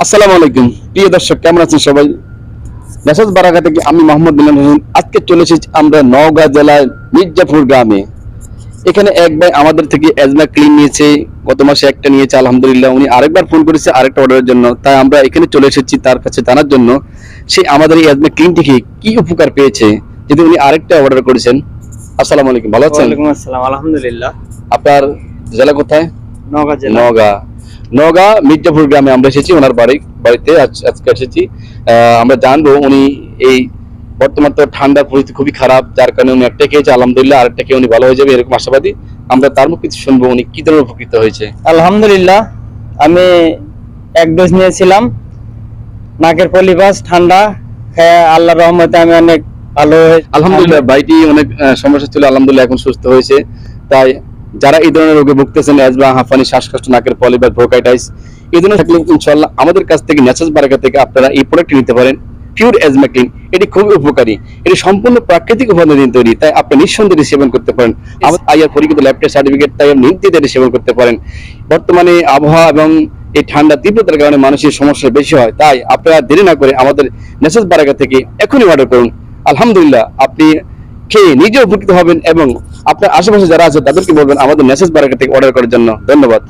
আসসালামু আলাইকুম প্রিয় দর্শক, কেমন আছেন সবাই? মেসাজ বারাকা থেকে আমি মোহাম্মদ বিল্লাল হোসেন। আজকে চলে এসেছি আমরা নওগাঁ জেলার মির্জাপুর গ্রামে। এখানে এক ভাই আমাদের থেকে এজমা ক্লিন নিয়েছে, গত মাসে একটা নিয়েছে আলহামদুলিল্লাহ। উনি আরেকবার ফোন করেছে আরেকটা অর্ডারের জন্য, তাই আমরা এখানে চলে এসেছি তার কাছে জানার জন্য সে আমাদের এই এজমা ক্লিন থেকে কি উপকার পেয়েছে, যদি উনি আরেকটা অর্ডার করেছেন। আসসালামু আলাইকুম, ভালো আছেন? ওয়ালাইকুম আসসালাম, আলহামদুলিল্লাহ। আপনার জেলা কোথায়? নওগাঁ জেলা। নওগাঁ। নওগাঁ মির্জাপুর গ্রামে আমরা এসেছি, ওনার বাড়িতে আজকে এসেছি। আমরা জানবো উনি এই বর্তমান তো ঠান্ডার পরিস্থিতি খুবই খারাপ, যার কারণে উনি একটা খেয়েছে আলহামদুলিল্লাহ, আরেকটা খেয়ে উনি ভালো হয়ে যাবে এরকম আশাবাদী। আমরা তার মুখ কিছু শুনবো উনি কি ধরনের উপকৃত হয়েছে। আলহামদুলিল্লাহ, আমি এক ডোজ নিয়েছিলাম নাকের পলিপাস ঠান্ডা খেয়ে আল্লাহর রহমতে আমি অনেক ভালো আলহামদুলিল্লাহ ভাইটি অনেক সমস্যা ছিল, আলহামদুলিল্লাহ এখন সুস্থ হয়েছে। তাই যারা এই ধরনের রোগে ভুগতেছেন, অ্যাজমা, হাঁফানি, শ্বাসকষ্ট, নাকের পলিপাস, ব্রোঙ্কাইটিস, এই ধরনের থাকলে ইনশাআল্লাহ আমাদের কাছ থেকে মেসাজ বারাকা থেকে আপনারা এই প্রোডাক্টটি নিতে পারেন। পিওর এজমা ক্লিন, এটি খুবই উপকারী, এটি সম্পূর্ণ প্রাকৃতিক উপাদান দিয়ে তৈরি, তাই আপনি নিঃসন্দেহে সেবন করতে পারেন। আমাদের আইআর পরীক্ষিত ল্যাব টেস্ট সার্টিফিকেট, তাই আপনি নির্দ্বিধায় সেবন করতে পারেন। বর্তমানে আবহাওয়া এবং এই ঠান্ডা তীব্রতার কারণে মানুষের সমস্যা বেশি হয়, তাই আপনারা দেরি না করে আমাদের মেসাজ বারাকা থেকে এখনই অর্ডার করুন। আলহামদুলিল্লাহ আপনি খেয়ে নিজে উপকৃত হবেন এবং আপনার আশেপাশে যারা আছে তাদেরকে বলবেন আমাদের মেসেজ বারাকা থেকে অর্ডার করার জন্য। ধন্যবাদ।